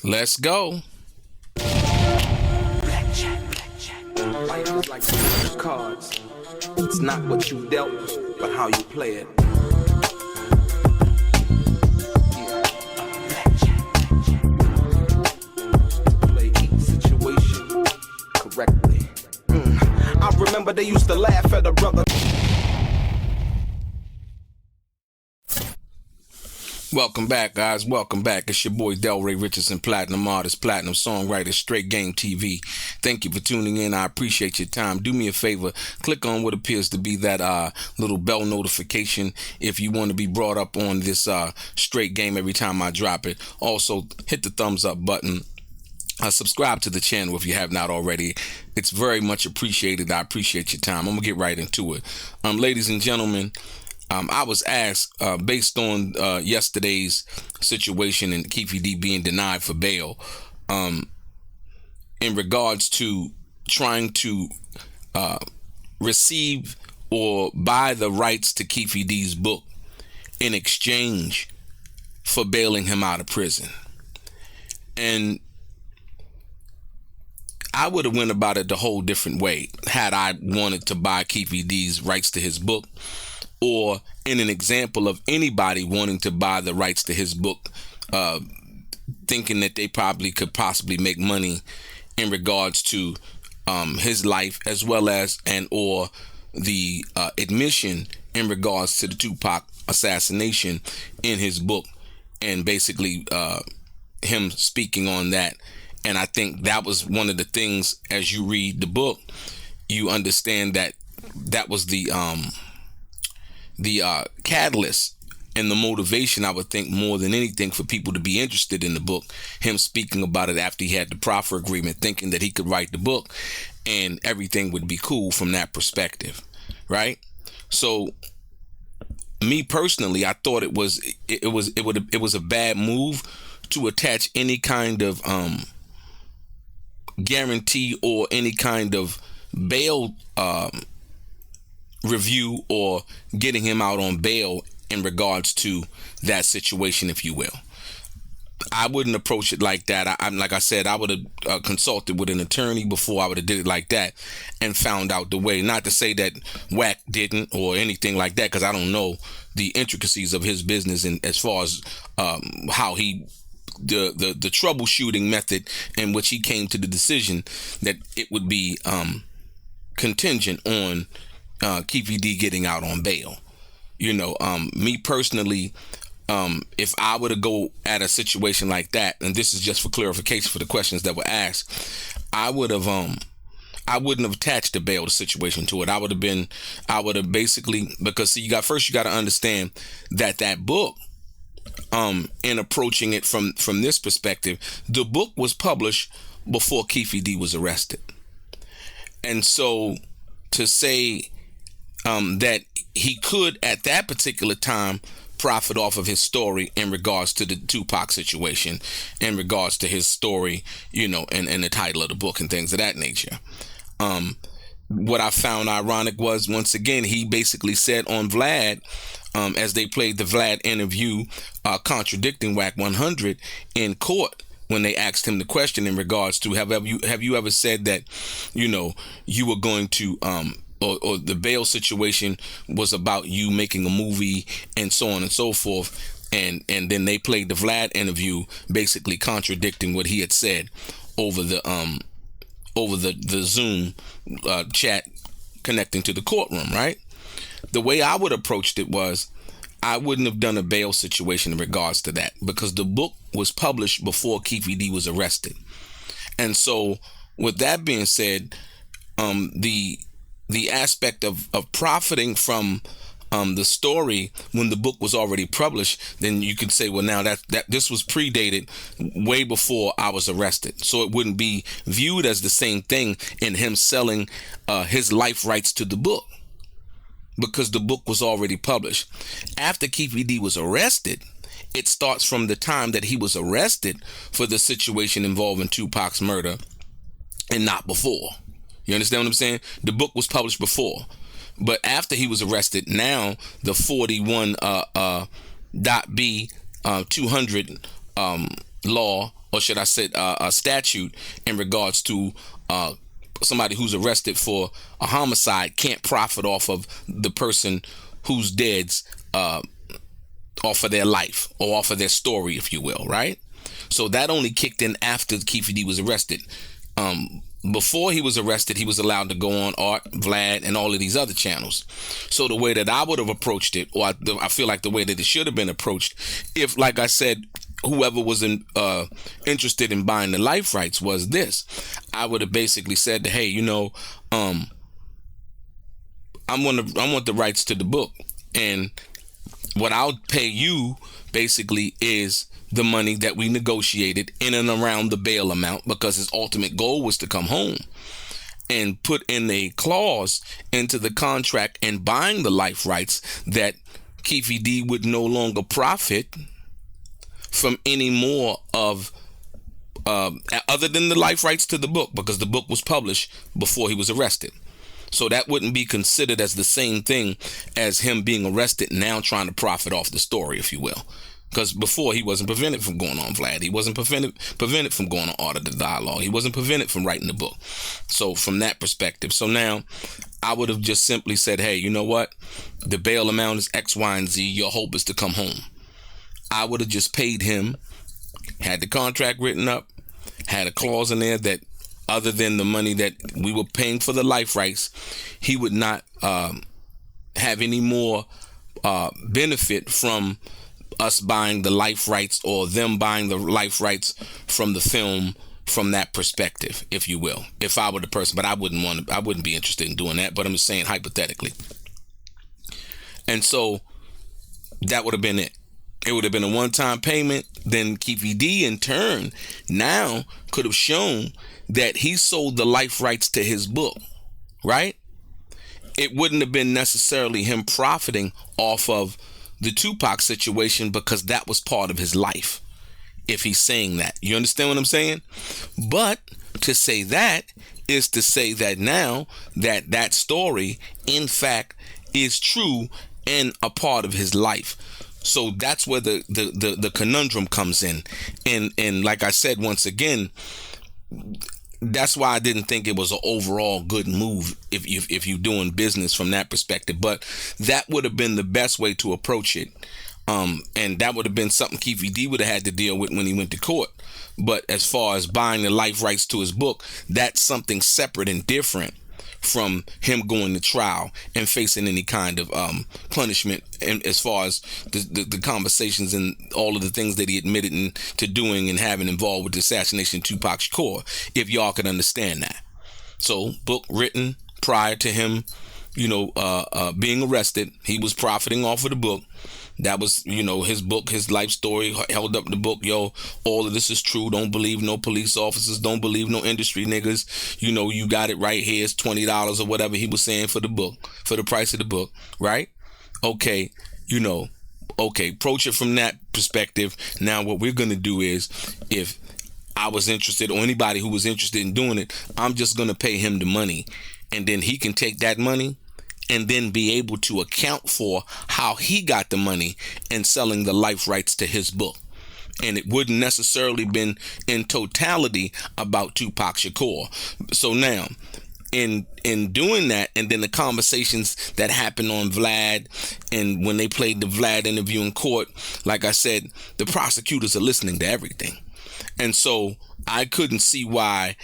Let's go. Life is like cards. It's not what you dealt, but how you play it. Play each situation correctly. I remember they used to laugh at a brother. Welcome back, guys. Welcome back. It's your boy DELRAY, Richardson, platinum artist, platinum songwriter, Straight Game TV. Thank you for tuning in. I appreciate your time. Do me a favor, click on what appears to be that little bell notification if you want to be brought up on this Straight Game every time I drop it. Also, hit the thumbs up button. Subscribe to the channel if you have not already. It's very much appreciated. I appreciate your time. I'm gonna get right into it. Ladies and gentlemen, I was asked, based on yesterday's situation and Keffe D being denied for bail, in regards to trying to receive or buy the rights to Keffe D's book in exchange for bailing him out of prison. And I would have went about it the whole different way had I wanted to buy Keffe D's rights to his book, or in an example of anybody wanting to buy the rights to his book, thinking that they probably could possibly make money in regards to his life, as well as or the admission in regards to the Tupac assassination in his book, and basically him speaking on that. And I think that was one of the things, as you read the book, you understand that that was the catalyst and the motivation, I would think, more than anything, for people to be interested in the book. Him speaking about it after he had the proffer agreement, thinking that he could write the book and everything would be cool from that perspective, right? So, me personally, I thought it was a bad move to attach any kind of guarantee or any kind of bail review or getting him out on bail in regards to that situation, if you will. I wouldn't approach it like that. Like I said, I would have consulted with an attorney before I would have did it like that and found out the way. Not to say that Wack didn't or anything like that, because I don't know the intricacies of his business and as far as how he the troubleshooting method in which he came to the decision that it would be contingent on Keffe D getting out on bail. You know, me personally, if I were to go at a situation like that, and this is just for clarification for the questions that were asked, I wouldn't have attached the bail situation to it. I would have basically, because see, you got to understand that book, in approaching it from this perspective, the book was published before Keffe D was arrested. And so to say that he could at that particular time profit off of his story in regards to the Tupac situation, in regards to his story, you know, and the title of the book and things of that nature. What I found ironic was, once again, he basically said on Vlad, as they played the Vlad interview, contradicting Wack 100 in court, when they asked him the question in regards to have you ever said that, you know, you were going to or the bail situation was about you making a movie and so on and so forth, and then they played the Vlad interview basically contradicting what he had said over the Zoom chat connecting to the courtroom, right? The way I would have approached it was, I wouldn't have done a bail situation in regards to that, because the book was published before Keffe D was arrested. And so with that being said, the aspect of profiting from the story when the book was already published, then you could say, well, now that this was predated way before I was arrested, so it wouldn't be viewed as the same thing in him selling his life rights to the book, because the book was already published. After Keffe D was arrested, it starts from the time that he was arrested for the situation involving Tupac's murder, and not before. You understand what I'm saying? The book was published before, but after he was arrested, now the 41 .B 200 law, or should I say a statute in regards to somebody who's arrested for a homicide can't profit off of the person who's dead's off of their life or off of their story, if you will, right? So that only kicked in after Keffe D was arrested. Before he was arrested, he was allowed to go on Art, Vlad, and all of these other channels. So the way that I would have approached it, or I feel like the way that it should have been approached, if, like I said, whoever was interested in buying the life rights was this, I would have basically said, hey, you know, I want the rights to the book, and what I'll pay you basically is the money that we negotiated in and around the bail amount, because his ultimate goal was to come home, and put in a clause into the contract and buying the life rights that Keffe D would no longer profit from any more of other than the life rights to the book, because the book was published before he was arrested. So that wouldn't be considered as the same thing as him being arrested now trying to profit off the story, if you will. Because before, he wasn't prevented from going on Vlad. He wasn't prevented from going on Art of the Dialogue. He wasn't prevented from writing the book. So from that perspective, so now I would have just simply said, hey, you know what? The bail amount is X, Y, and Z. Your hope is to come home. I would have just paid him, had the contract written up, had a clause in there that other than the money that we were paying for the life rights, he would not have any more benefit from us buying the life rights, or them buying the life rights from the film from that perspective, if you will. If I were the person, but I wouldn't be interested in doing that, but I'm just saying hypothetically. And so that would have been it. It would have been a one-time payment. Then Keffe D in turn now could have shown that he sold the life rights to his book, right? It wouldn't have been necessarily him profiting off of the Tupac situation, because that was part of his life, if he's saying that. You understand what I'm saying? But to say that is to say that now that story, in fact, is true and a part of his life. So that's where the conundrum comes in. And like I said, once again, that's why I didn't think it was an overall good move if you're doing business from that perspective. But that would have been the best way to approach it. And that would have been something Keffe D would have had to deal with when he went to court. But as far as buying the life rights to his book, that's something separate and different from him going to trial and facing any kind of punishment, and as far as the conversations and all of the things that he admitted to doing and having involved with the assassination of Tupac Shakur, if y'all could understand that. So book written prior to him, being arrested. He was profiting off of the book. That was, his book, his life story, held up the book. Yo, all of this is true. Don't believe no police officers. Don't believe no industry niggas. You got it right here. It's $20 or whatever he was saying for the book, for the price of the book, right? Okay, approach it from that perspective. Now what we're going to do is, if I was interested, or anybody who was interested in doing it, I'm just going to pay him the money. And then he can take that money and then be able to account for how he got the money and selling the life rights to his book. And it wouldn't necessarily been in totality about Tupac Shakur. So now, in doing that, and then the conversations that happened on Vlad, and when they played the Vlad interview in court, like I said, the prosecutors are listening to everything. And so I couldn't see why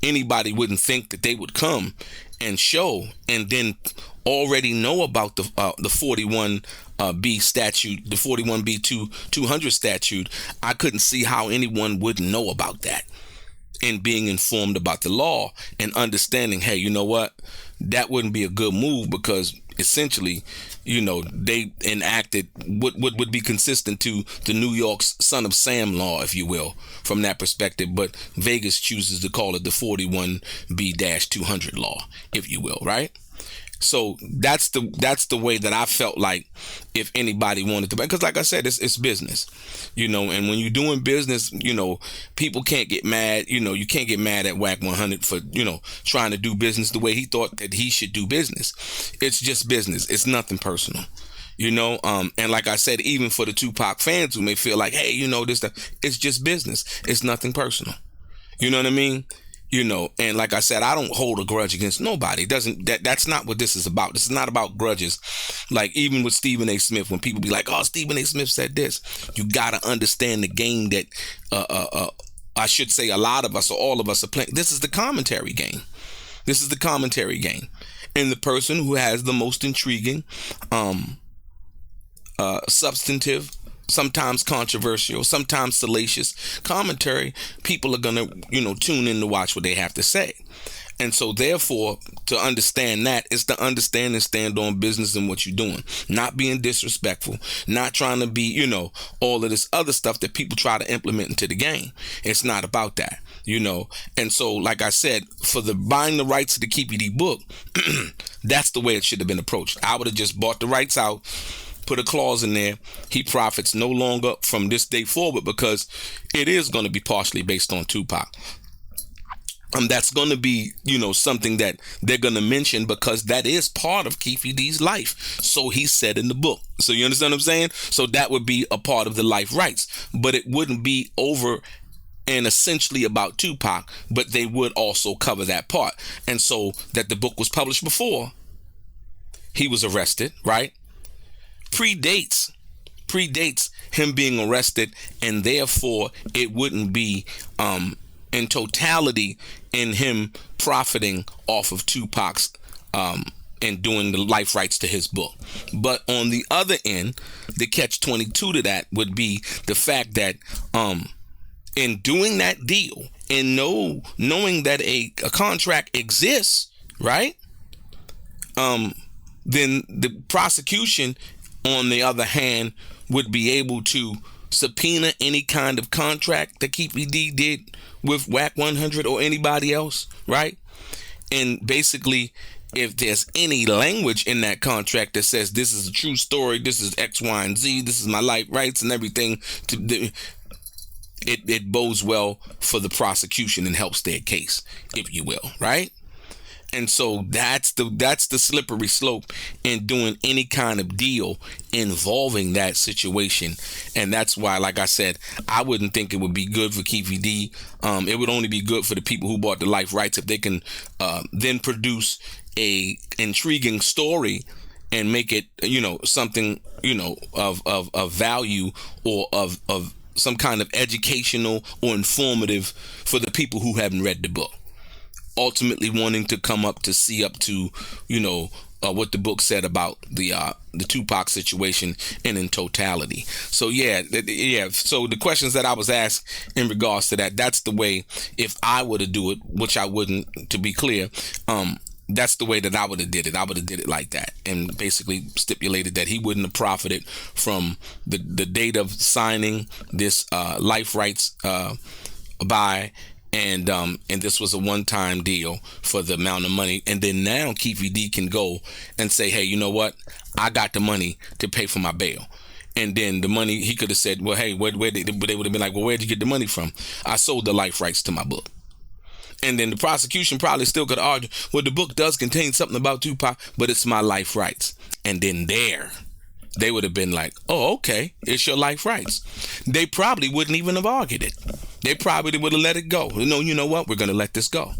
anybody wouldn't think that they would come and show, and then already know about the 41B statute, the 41B 200 statute. I couldn't see how anyone wouldn't know about that, and being informed about the law and understanding, hey, you know what, that wouldn't be a good move, because essentially, they enacted what would be consistent to the New York's Son of Sam law, if you will, from that perspective. But Vegas chooses to call it the 41B-200 law, if you will, right? So that's the way that I felt like if anybody wanted to, because like I said, it's business, and when you're doing business, people can't get mad. You can't get mad at Whack 100 for, trying to do business the way he thought that he should do business. It's just business. It's nothing personal. You know, and like I said, even for the Tupac fans who may feel like, hey, you know, this stuff, it's just business. It's nothing personal. You know what I mean? You know, and like I said, I don't hold a grudge against nobody. That's not what this is about. This is not about grudges. Like even with Stephen A. Smith, when people be like, oh, Stephen A. Smith said this, you gotta understand the game that I should say a lot of us or all of us are playing. This is the commentary game. This is the commentary game. And the person who has the most intriguing, substantive, sometimes controversial, sometimes salacious commentary, people are gonna, you know, tune in to watch what they have to say. And so therefore, to understand that is to understand and stand on business in what you're doing, not being disrespectful, not trying to be, you know, all of this other stuff that people try to implement into the game. It's not about that, you know. And so, like I said, for the buying the rights to the Keffe D book, that's the way it should have been approached. I would have just bought the rights out, put a clause in there. He profits no longer from this day forward, because it is going to be partially based on Tupac. That's going to be, you know, something that they're going to mention, because that is part of Keffe D's life. So he said in the book. So you understand what I'm saying? So that would be a part of the life rights, but it wouldn't be over and essentially about Tupac, but they would also cover that part. And so that the book was published before he was arrested, right? Predates him being arrested, and therefore it wouldn't be in totality in him profiting off of Tupac's and doing the life rights to his book. But on the other end, the catch-22 to that would be the fact that in doing that deal and knowing that a contract exists, right? Then the prosecution, on the other hand, would be able to subpoena any kind of contract that Keffe D did with WAC 100 or anybody else, right? And basically, if there's any language in that contract that says this is a true story, this is X, Y, and Z, this is my life rights and everything, it bodes well for the prosecution and helps their case, if you will, right? And so that's the slippery slope in doing any kind of deal involving that situation. And that's why, like I said, I wouldn't think it would be good for Keffe D. It would only be good for the people who bought the life rights if they can then produce a intriguing story and make it, you know, something, you know, of value, or of some kind of educational or informative for the people who haven't read the book, ultimately wanting to come up to see up to, you know, what the book said about the Tupac situation and in totality. So yeah. So the questions that I was asked in regards to that, that's the way, if I were to do it, which I wouldn't, to be clear, that's the way that I would have did it. I would have did it like that, and basically stipulated that he wouldn't have profited from the date of signing this life rights buy. And this was a one-time deal for the amount of money. And then now Keffe D can go and say, hey, you know what? I got the money to pay for my bail. And then the money, he could have said, well, hey, they would have been like, well, where'd you get the money from? I sold the life rights to my book. And then the prosecution probably still could argue, well, the book does contain something about Tupac, but it's my life rights. And then they would have been like, oh, okay, it's your life rights. They probably wouldn't even have argued it. They probably would have let it go. No, you know what? We're going to let this go.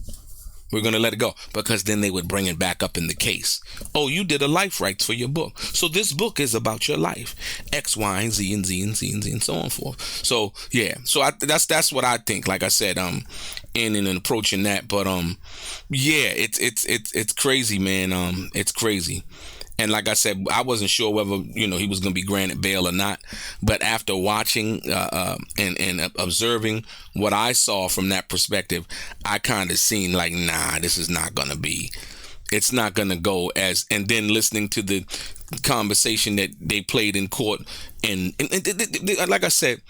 We're going to let it go, because then they would bring it back up in the case. Oh, you did a life rights for your book. So this book is about your life. X, Y, and Z, and Z, and Z, and Z, and so on forth. So, yeah. So that's what I think. Like I said, in approaching that. But, yeah, it's crazy, man. It's crazy. And like I said, I wasn't sure whether, you know, he was going to be granted bail or not. But after watching and observing what I saw from that perspective, I kind of seen like, nah, this is not going to be, it's not going to go as, and then listening to the conversation that they played in court. And like I said,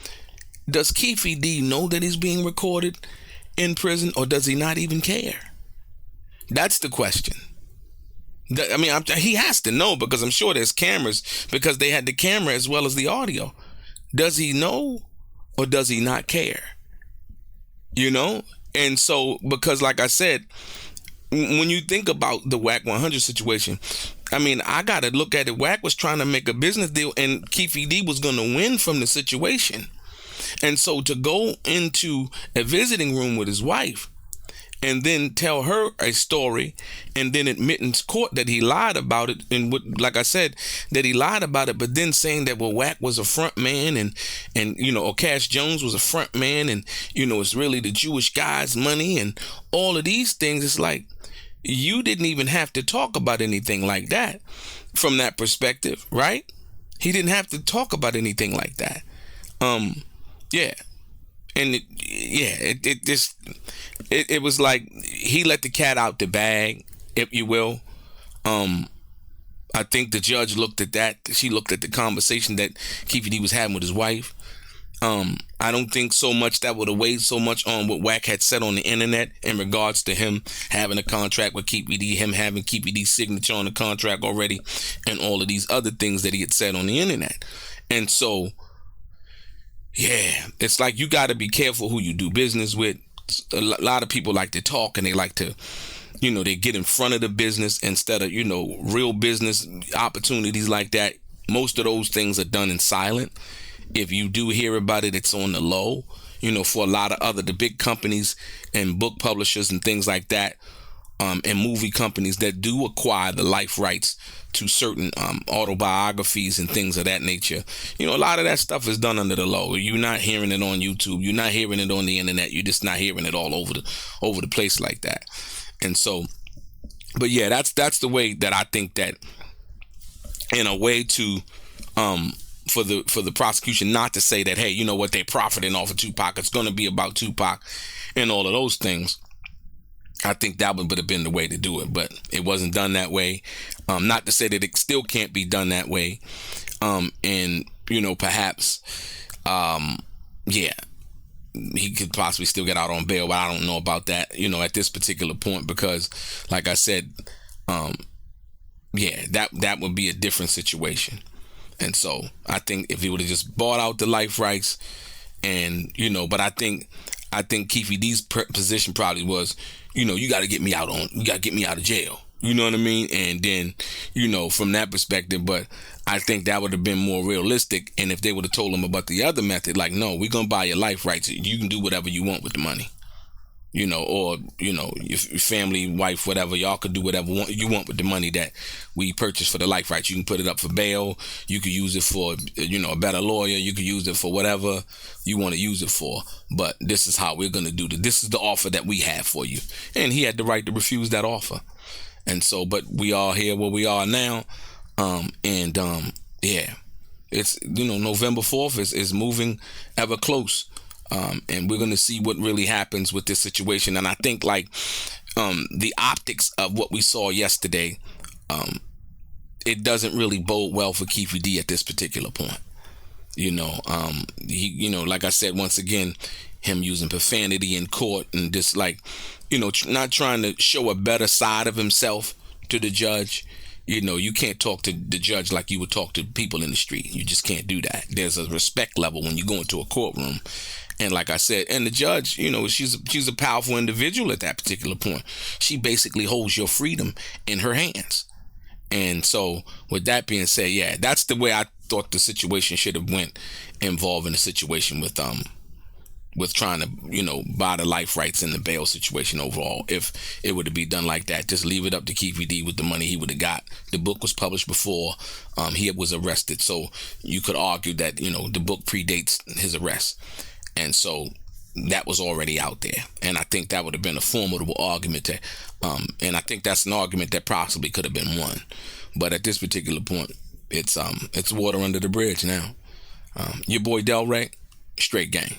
does Keffe D know that he's being recorded in prison, or does he not even care? That's the question. I mean, he has to know, because I'm sure there's cameras, because they had the camera as well as the audio. Does he know, or does he not care? You know? And so, because like I said, when you think about the WAC 100 situation, I mean, I got to look at it. Wack was trying to make a business deal, and Keffe D was going to win from the situation. And so to go into a visiting room with his wife and then tell her a story and then admit in court that he lied about it, and like I said, that he lied about it, but then saying that, well, Wack was a front man and or Cash Jones was a front man, and it's really the Jewish guy's money and all of these things. It's like, you didn't even have to talk about anything like that from that perspective, right? He didn't have to talk about anything like that. Yeah. And it was like he let the cat out the bag, if you will. I think the judge looked at that. She looked at the conversation that Keffe D was having with his wife. I don't think so much that would have weighed so much on what Wack had said on the internet in regards to him having a contract with Keffe D, him having Keffe D's signature on the contract already, and all of these other things that he had said on the internet. And so, yeah, it's like you got to be careful who you do business with. A lot of people like to talk, and they like to, they get in front of the business instead of, real business opportunities like that. Most of those things are done in silent. If you do hear about it, it's on the low. For a lot of the big companies and book publishers and things like that, and movie companies that do acquire the life rights to certain autobiographies and things of that nature. A lot of that stuff is done under the low. You're not hearing it on YouTube. You're not hearing it on the internet. You're just not hearing it all over the place like that. And so, but yeah, that's the way that I think that, in a way to for the prosecution not to say that, hey, you know what, they're profiting off of Tupac, it's going to be about Tupac and all of those things. I think that would have been the way to do it, but it wasn't done that way. Not to say that it still can't be done that way. And perhaps, yeah, he could possibly still get out on bail, but I don't know about that, at this particular point, because like I said, yeah, that would be a different situation. And so I think if he would have just bought out the life rights, and but I think Keffe D's position probably was, you got to get me out of jail. You know what I mean? And then, from that perspective, but I think that would have been more realistic. And if they would have told him about the other method, like, no, we're going to buy your life rights. You can do whatever you want with the money. Or, your family, wife, whatever, y'all could do whatever you want with the money that we purchased for the life rights. You can put it up for bail. You could use it for, a better lawyer. You could use it for whatever you want to use it for. But this is how we're going to do it. This is the offer that we have for you. And he had the right to refuse that offer. And so, but we are here where we are now. Yeah, it's, November 4th is moving ever close. And we're going to see what really happens with this situation. And I think the optics of what we saw yesterday, it doesn't really bode well for Keffe D at this particular point. He, like I said, once again, him using profanity in court and just not trying to show a better side of himself to the judge. You can't talk to the judge like you would talk to people in the street. You just can't do that. There's a respect level when you go into a courtroom. And like I said, and the judge, she's a powerful individual at that particular point. She basically holds your freedom in her hands. And so with that being said, yeah, that's the way I thought the situation should have went, involving the situation with trying to, buy the life rights in the bail situation overall. If it would have been done like that, just leave it up to Keffe D with the money he would have got. The book was published before he was arrested. So you could argue that, the book predates his arrest. And so that was already out there. And I think that would have been a formidable argument and I think that's an argument that possibly could have been won. But at this particular point, it's water under the bridge now. Your boy DELRAY, straight gang.